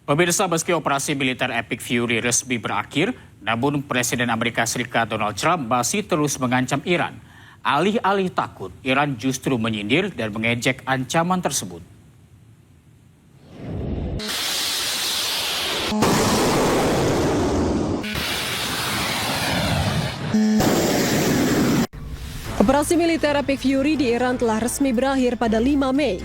Pemirsa, meski operasi militer Epic Fury resmi berakhir, namun Presiden Amerika Serikat Donald Trump masih terus mengancam Iran. Alih-alih takut, Iran justru menyindir dan mengejek ancaman tersebut. Operasi militer Epic Fury di Iran telah resmi berakhir pada 5 Mei.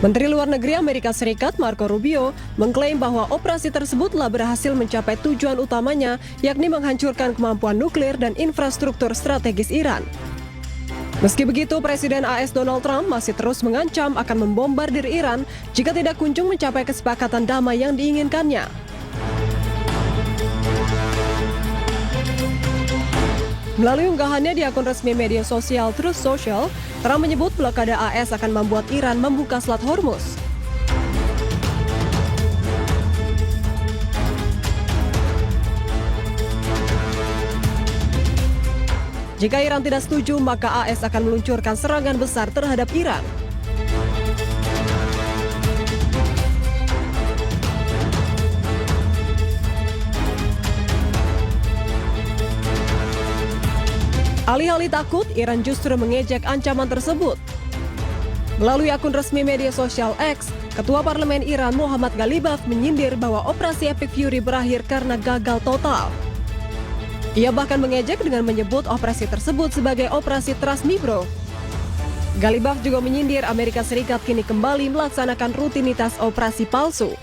Menteri Luar Negeri Amerika Serikat Marco Rubio mengklaim bahwa operasi tersebut telah berhasil mencapai tujuan utamanya, yakni menghancurkan kemampuan nuklir dan infrastruktur strategis Iran. Meski begitu, Presiden AS Donald Trump masih terus mengancam akan membombardir Iran jika tidak kunjung mencapai kesepakatan damai yang diinginkannya. Melalui unggahannya di akun resmi media sosial Truth Social, Trump menyebut blokade AS akan membuat Iran membuka Selat Hormuz. Jika Iran tidak setuju, maka AS akan meluncurkan serangan besar terhadap Iran. Alih-alih takut, Iran justru mengejek ancaman tersebut. Melalui akun resmi media sosial X, Ketua Parlemen Iran Muhammad Ghalibaf menyindir bahwa operasi Epic Fury berakhir karena gagal total. Ia bahkan mengejek dengan menyebut operasi tersebut sebagai operasi Trasmibro. Ghalibaf juga menyindir Amerika Serikat kini kembali melaksanakan rutinitas operasi palsu.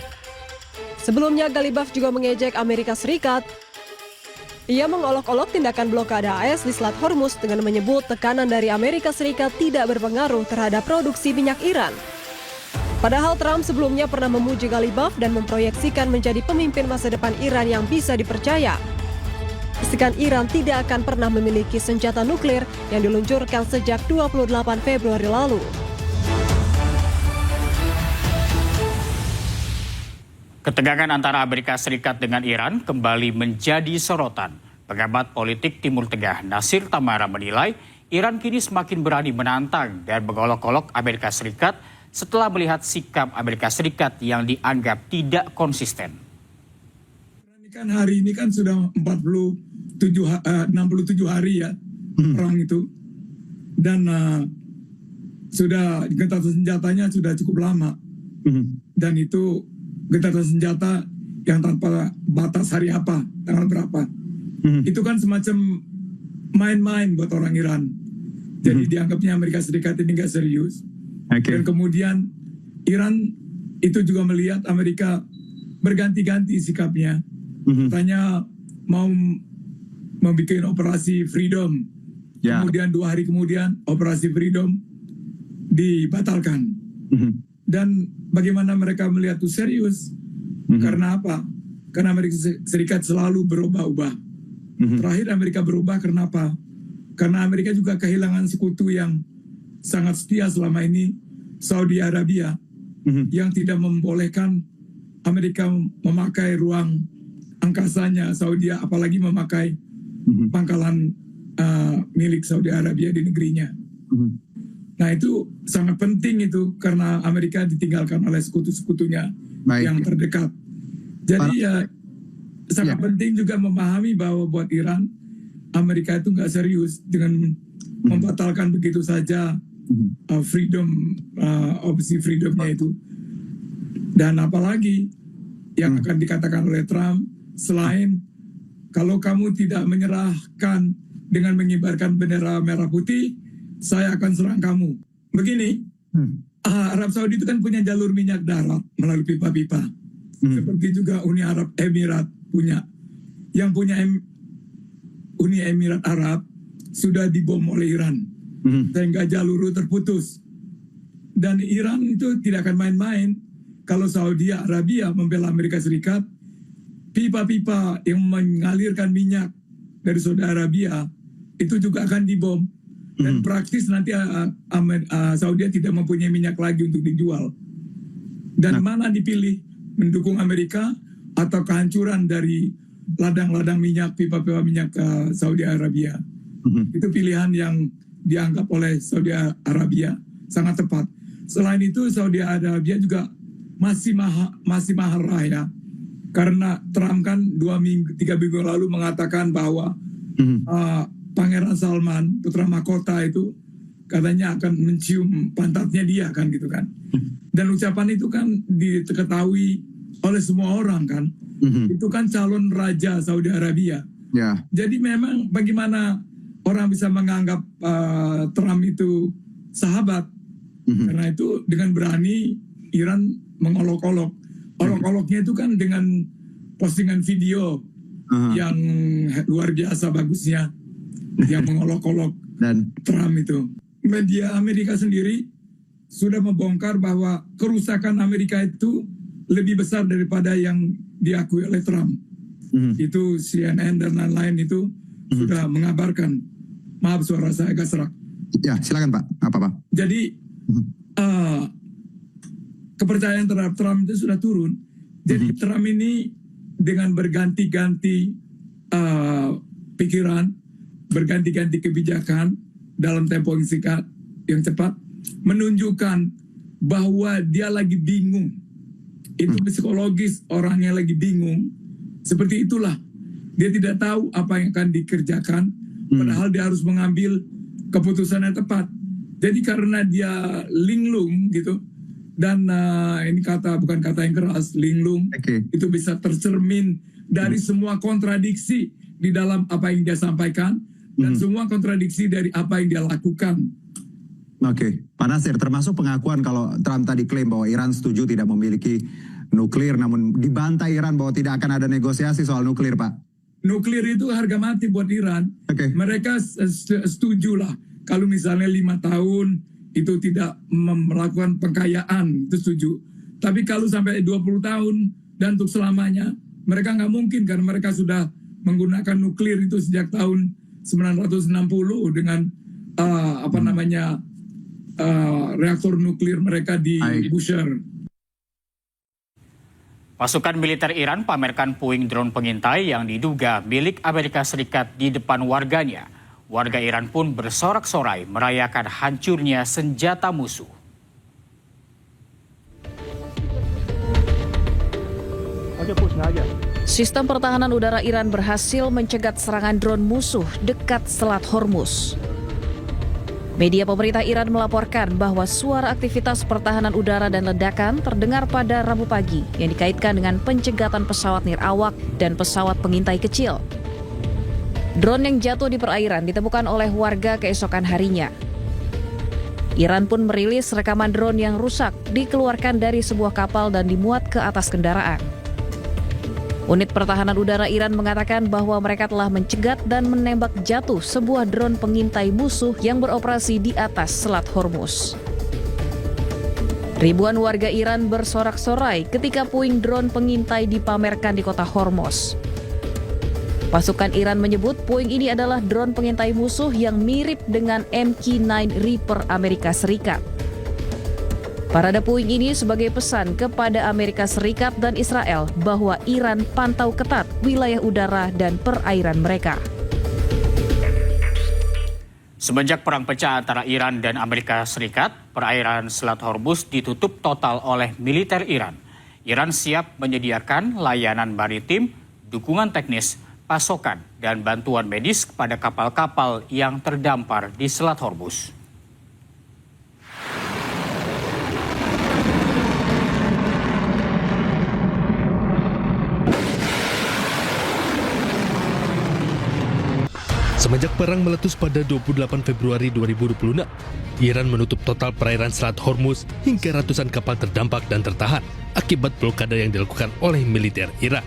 Sebelumnya, Ghalibaf juga mengejek Amerika Serikat. Ia mengolok-olok tindakan blokade AS di Selat Hormuz dengan menyebut tekanan dari Amerika Serikat tidak berpengaruh terhadap produksi minyak Iran. Padahal Trump sebelumnya pernah memuji Ghalibaf dan memproyeksikan menjadi pemimpin masa depan Iran yang bisa dipercaya. Pastikan Iran tidak akan pernah memiliki senjata nuklir yang diluncurkan sejak 28 Februari lalu. Ketegangan antara Amerika Serikat dengan Iran kembali menjadi sorotan. Pengamat politik Timur Tengah Nasir Tamara menilai Iran kini semakin berani menantang dan mengolok-olok Amerika Serikat setelah melihat sikap Amerika Serikat yang dianggap tidak konsisten. Kan hari ini kan sudah 67 hari ya perang itu, dan sudah gencatan senjatanya sudah cukup lama, dan itu gencatan senjata yang tanpa batas hari apa, tanggal berapa. Itu kan semacam main-main buat orang Iran. Jadi dianggapnya Amerika Serikat ini nggak serius. Dan kemudian Iran itu juga melihat Amerika berganti-ganti sikapnya. Katanya mau membuat operasi Freedom. Kemudian 2 hari kemudian operasi Freedom dibatalkan. Dan bagaimana mereka melihat itu serius? Karena apa? Karena Amerika Serikat selalu berubah-ubah. Terakhir Amerika berubah karena apa? Karena Amerika juga kehilangan sekutu yang sangat setia selama ini, Saudi Arabia, yang tidak membolehkan Amerika memakai ruang angkasanya Saudi, apalagi memakai pangkalan milik Saudi Arabia di negerinya. Nah itu sangat penting itu karena Amerika ditinggalkan oleh sekutu-sekutunya yang terdekat. Jadi sangat penting juga memahami bahwa buat Iran, Amerika itu nggak serius dengan membatalkan begitu saja opsi freedomnya itu. Dan apalagi yang akan dikatakan oleh Trump, selain kalau kamu tidak menyerahkan dengan mengibarkan bendera merah putih, saya akan serang kamu. Begini, Arab Saudi itu kan punya jalur minyak darat melalui pipa-pipa. Seperti juga Uni Arab Emirat punya. Yang punya Uni Emirat Arab sudah dibom oleh Iran. Sehingga jalur terputus. Dan Iran itu tidak akan main-main kalau Saudi Arabia membela Amerika Serikat. Pipa-pipa yang mengalirkan minyak dari Saudi Arabia itu juga akan dibom. Dan praktis nanti Saudi tidak mempunyai minyak lagi untuk dijual. Dan mana dipilih? Mendukung Amerika atau kehancuran dari ladang-ladang minyak, pipa-pipa minyak Saudi Arabia. Itu pilihan yang dianggap oleh Saudi Arabia sangat tepat. Selain itu Saudi Arabia juga masih mahal raya. Karena Trump kan 3 minggu lalu mengatakan bahwa Pangeran Salman, putra mahkota itu katanya akan mencium pantatnya dia kan gitu kan. Dan ucapan itu kan diketahui oleh semua orang kan. Itu kan calon raja Saudi Arabia. Ya. Jadi memang bagaimana orang bisa menganggap Trump itu sahabat. Karena itu dengan berani Iran mengolok-olok. Olok-oloknya itu kan dengan postingan video yang luar biasa bagusnya. Yang mengolok-olok Dan Trump itu. Media Amerika sendiri sudah membongkar bahwa kerusakan Amerika itu lebih besar daripada yang diakui oleh Trump. Itu CNN dan lain-lain itu sudah mengabarkan. Maaf suara saya agak serak. ya, silakan Pak. Apa Pak? Jadi kepercayaan terhadap Trump itu sudah turun. Jadi Trump ini dengan berganti-ganti pikiran, berganti-ganti kebijakan dalam tempo yang singkat, yang cepat, menunjukkan bahwa dia lagi bingung. Itu psikologis, orangnya lagi bingung. Seperti itulah. Dia tidak tahu apa yang akan dikerjakan, padahal dia harus mengambil keputusan yang tepat. Jadi karena dia linglung gitu, dan ini bukan kata yang keras, linglung, itu bisa tercermin dari semua kontradiksi di dalam apa yang dia sampaikan, dan semua kontradiksi dari apa yang dia lakukan. Oke, Pak Nasir, termasuk pengakuan kalau Trump tadi klaim bahwa Iran setuju tidak memiliki nuklir, namun dibantai Iran bahwa tidak akan ada negosiasi soal nuklir, Pak. Nuklir itu harga mati buat Iran. Mereka setuju lah kalau misalnya 5 tahun itu tidak melakukan pengkayaan, itu setuju. Tapi kalau sampai 20 tahun dan untuk selamanya, mereka nggak mungkin karena mereka sudah menggunakan nuklir itu sejak tahun 1960 dengan reaktor nuklir mereka di Bushehr. Pasukan militer Iran pamerkan puing drone pengintai yang diduga milik Amerika Serikat di depan warganya. Warga Iran pun bersorak-sorai merayakan hancurnya senjata musuh. Sistem pertahanan udara Iran berhasil mencegat serangan drone musuh dekat Selat Hormuz. Media pemerintah Iran melaporkan bahwa suara aktivitas pertahanan udara dan ledakan terdengar pada Rabu pagi yang dikaitkan dengan pencegatan pesawat nirawak dan pesawat pengintai kecil. Drone yang jatuh di perairan ditemukan oleh warga keesokan harinya. Iran pun merilis rekaman drone yang rusak dikeluarkan dari sebuah kapal dan dimuat ke atas kendaraan. Unit pertahanan udara Iran mengatakan bahwa mereka telah mencegat dan menembak jatuh sebuah drone pengintai musuh yang beroperasi di atas Selat Hormuz. Ribuan warga Iran bersorak-sorai ketika puing drone pengintai dipamerkan di kota Hormuz. Pasukan Iran menyebut puing ini adalah drone pengintai musuh yang mirip dengan MQ-9 Reaper Amerika Serikat. Parade puing ini sebagai pesan kepada Amerika Serikat dan Israel bahwa Iran pantau ketat wilayah udara dan perairan mereka. Semenjak perang pecah antara Iran dan Amerika Serikat, perairan Selat Hormuz ditutup total oleh militer Iran. Iran siap menyediakan layanan maritim, dukungan teknis, pasokan, dan bantuan medis kepada kapal-kapal yang terdampar di Selat Hormuz. Semenjak perang meletus pada 28 Februari 2026, Iran menutup total perairan Selat Hormuz hingga ratusan kapal terdampak dan tertahan akibat blokade yang dilakukan oleh militer Iran.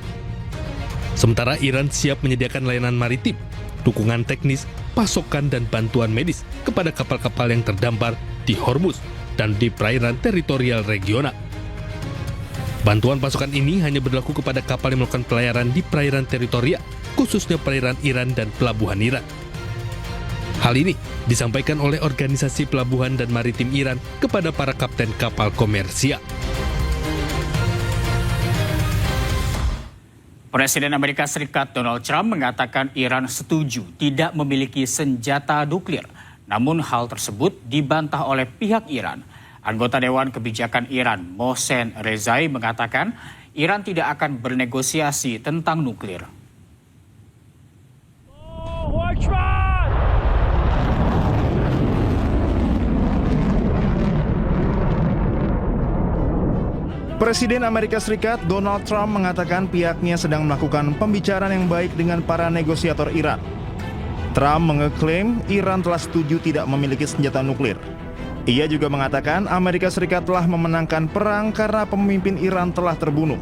Sementara Iran siap menyediakan layanan maritim, dukungan teknis, pasokan dan bantuan medis kepada kapal-kapal yang terdampar di Hormuz dan di perairan teritorial regional. Bantuan pasukan ini hanya berlaku kepada kapal yang melakukan pelayaran di perairan teritorial, khususnya perairan Iran dan pelabuhan Iran. Hal ini disampaikan oleh Organisasi Pelabuhan dan Maritim Iran kepada para kapten kapal komersial. Presiden Amerika Serikat Donald Trump mengatakan Iran setuju tidak memiliki senjata nuklir. Namun hal tersebut dibantah oleh pihak Iran. Anggota Dewan Kebijakan Iran, Mohsen Rezai, mengatakan Iran tidak akan bernegosiasi tentang nuklir. Presiden Amerika Serikat Donald Trump mengatakan pihaknya sedang melakukan pembicaraan yang baik dengan para negosiator Iran. Trump mengeklaim Iran telah setuju tidak memiliki senjata nuklir. Ia juga mengatakan Amerika Serikat telah memenangkan perang karena pemimpin Iran telah terbunuh.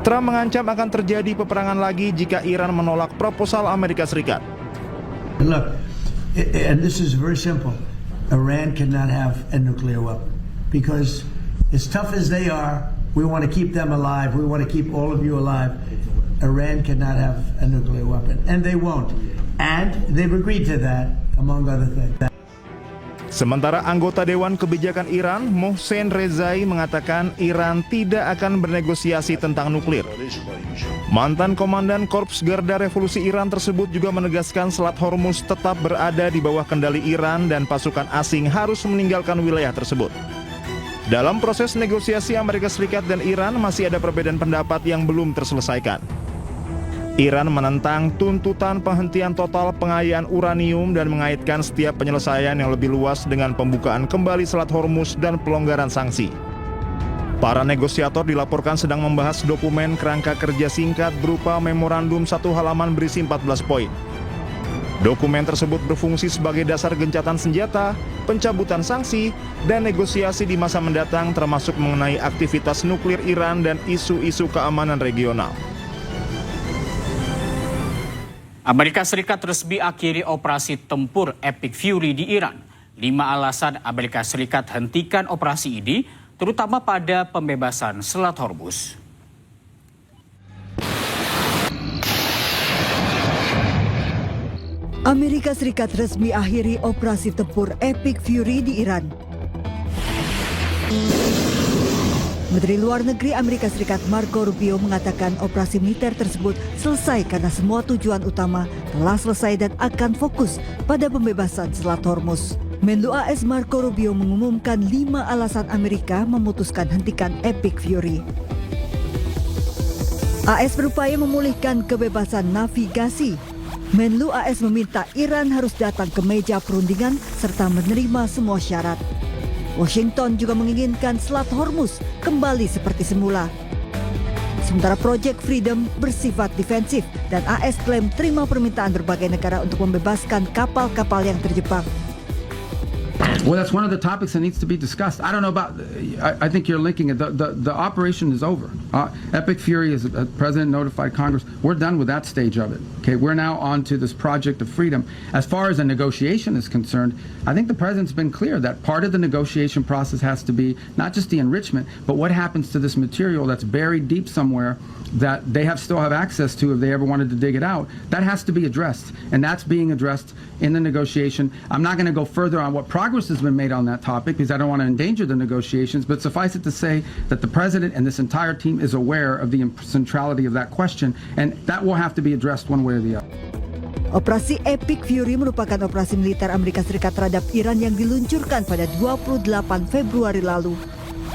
Trump mengancam akan terjadi peperangan lagi jika Iran menolak proposal Amerika Serikat. Look, and this is very simple. Iran cannot have a nuclear weapon because as tough as they are, we want to keep them alive. We want to keep all of you alive. Iran cannot have a nuclear weapon, and they won't. And they've agreed to that, among other things. Sementara anggota Dewan Kebijakan Iran, Mohsen Rezai, mengatakan Iran tidak akan bernegosiasi tentang nuklir. Mantan Komandan Korps Garda Revolusi Iran tersebut juga menegaskan Selat Hormuz tetap berada di bawah kendali Iran dan pasukan asing harus meninggalkan wilayah tersebut. Dalam proses negosiasi Amerika Serikat dan Iran masih ada perbedaan pendapat yang belum terselesaikan. Iran menentang tuntutan penghentian total pengayaan uranium dan mengaitkan setiap penyelesaian yang lebih luas dengan pembukaan kembali Selat Hormuz dan pelonggaran sanksi. Para negosiator dilaporkan sedang membahas dokumen kerangka kerja singkat berupa memorandum 1 halaman berisi 14 poin. Dokumen tersebut berfungsi sebagai dasar gencatan senjata, pencabutan sanksi, dan negosiasi di masa mendatang termasuk mengenai aktivitas nuklir Iran dan isu-isu keamanan regional. Amerika Serikat resmi akhiri operasi tempur Epic Fury di Iran. 5 alasan Amerika Serikat hentikan operasi ini, terutama pada pembebasan Selat Hormuz. Amerika Serikat resmi akhiri operasi tempur Epic Fury di Iran. Menteri Luar Negeri Amerika Serikat Marco Rubio mengatakan operasi militer tersebut selesai karena semua tujuan utama telah selesai dan akan fokus pada pembebasan Selat Hormuz. Menlu AS Marco Rubio mengumumkan 5 alasan Amerika memutuskan hentikan Epic Fury. AS berupaya memulihkan kebebasan navigasi. Menlu AS meminta Iran harus datang ke meja perundingan serta menerima semua syarat. Washington juga menginginkan Selat Hormuz kembali seperti semula. Sementara Project Freedom bersifat defensif dan AS klaim terima permintaan berbagai negara untuk membebaskan kapal-kapal yang terjebak. Well, that's one of the topics that needs to be discussed. I don't know about, I think you're linking it. The operation is over. Epic Fury, as the President notified Congress, we're done with that stage of it. Okay, we're now on to this Project of Freedom. As far as a negotiation is concerned, I think the President's been clear that part of the negotiation process has to be not just the enrichment, but what happens to this material that's buried deep somewhere that they still have access to if they ever wanted to dig it out. That has to be addressed, and that's being addressed in the negotiation. I'm not going to go further on what progress has been made on that topic because I don't want to endanger the negotiations, but suffice it to say that the President and this entire team is aware of the centrality of that question, and that will have to be addressed one way or the other. Operasi Epic Fury merupakan operasi militer Amerika Serikat terhadap Iran yang diluncurkan pada 28 Februari lalu.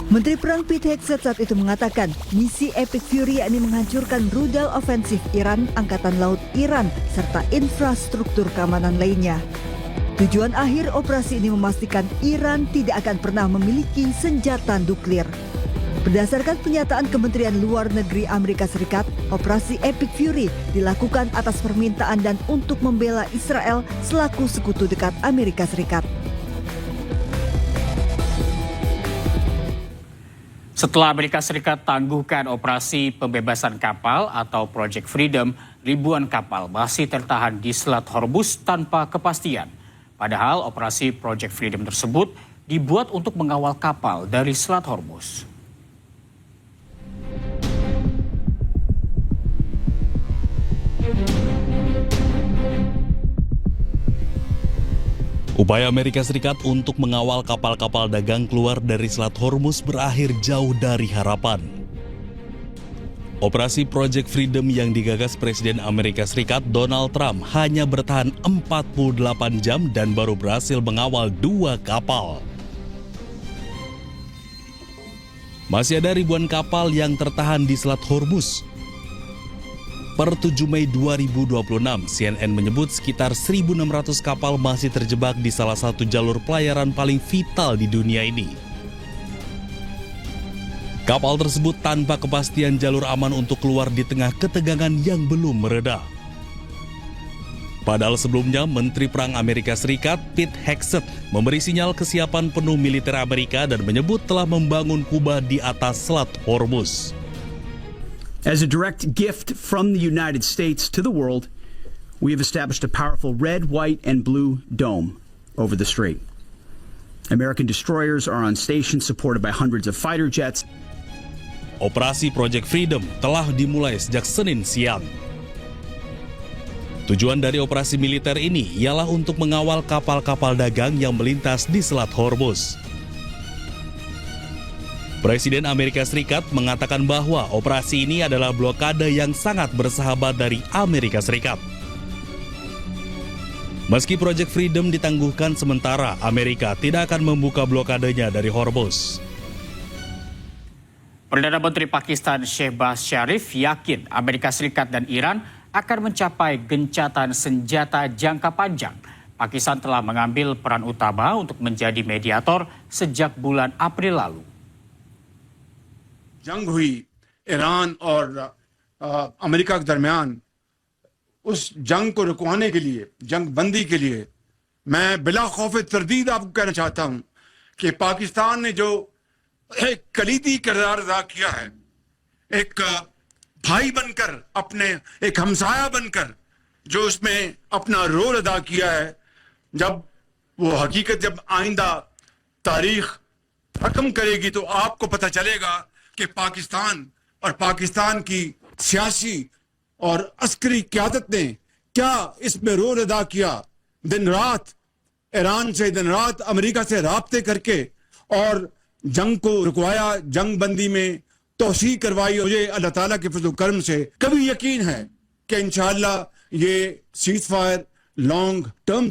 Menteri Perang Pete Hegseth saat itu mengatakan misi Epic Fury yakni menghancurkan rudal ofensif Iran, Angkatan Laut Iran, serta infrastruktur keamanan lainnya. Tujuan akhir operasi ini memastikan Iran tidak akan pernah memiliki senjata nuklir. Berdasarkan pernyataan Kementerian Luar Negeri Amerika Serikat, operasi Epic Fury dilakukan atas permintaan dan untuk membela Israel selaku sekutu dekat Amerika Serikat. Setelah Amerika Serikat tangguhkan operasi pembebasan kapal atau Project Freedom, ribuan kapal masih tertahan di Selat Hormuz tanpa kepastian. Padahal operasi Project Freedom tersebut dibuat untuk mengawal kapal dari Selat Hormuz. Upaya Amerika Serikat untuk mengawal kapal-kapal dagang keluar dari Selat Hormuz berakhir jauh dari harapan. Operasi Project Freedom yang digagas Presiden Amerika Serikat Donald Trump hanya bertahan 48 jam dan baru berhasil mengawal 2 kapal. Masih ada ribuan kapal yang tertahan di Selat Hormuz. Per 7 Mei 2026, CNN menyebut sekitar 1.600 kapal masih terjebak di salah satu jalur pelayaran paling vital di dunia ini. Kapal tersebut tanpa kepastian jalur aman untuk keluar di tengah ketegangan yang belum mereda. Padahal sebelumnya, Menteri Perang Amerika Serikat Pete Hegseth memberi sinyal kesiapan penuh militer Amerika dan menyebut telah membangun kubah di atas Selat Hormuz. As a direct gift from the United States to the world, we have established a powerful red, white, and blue dome over the strait. American destroyers are on station supported by hundreds of fighter jets. Operasi Project Freedom telah dimulai sejak Senin siang. Tujuan dari operasi militer ini ialah untuk mengawal kapal-kapal dagang yang melintas di Selat Hormuz. Presiden Amerika Serikat mengatakan bahwa operasi ini adalah blokade yang sangat bersahabat dari Amerika Serikat. Meski Project Freedom ditangguhkan sementara, Amerika tidak akan membuka blokadenya dari Hormuz. Perdana Menteri Pakistan Shehbaz Sharif yakin Amerika Serikat dan Iran akan mencapai gencatan senjata jangka panjang. Pakistan telah mengambil peran utama untuk menjadi mediator sejak bulan April lalu. जंग हुई ईरान और अमेरिका के दरमियान, उस जंग को रुकवाने के लिए, जंग बंदी के लिए मैं बिला खौफ तरदीद आपको कहना चाहता हूं कि पाकिस्तान ने जो एक कलीदी किरदार अदा किया है, एक भाई बनकर, अपने एक हमसाया बनकर जो उसमें अपना रोल अदा किया है, जब वो हकीकत जब आइंदा तारीख रकम करेगी तो आपको पता चलेगा कि पाकिस्तान और पाकिस्तान की सियासी और अस्करी क़यादत ने क्या इसमें रोल अदा किया। दिन रात ईरान से, दिन रात अमेरिका से राब्ते करके और जंग को रुकवाया, जंग बंदी में तोसी करवाई। मुझे अल्लाह ताला के फज़ल करम से कभी यकीन है कि इंशाअल्लाह ये सीज़ फायर लॉन्ग टर्म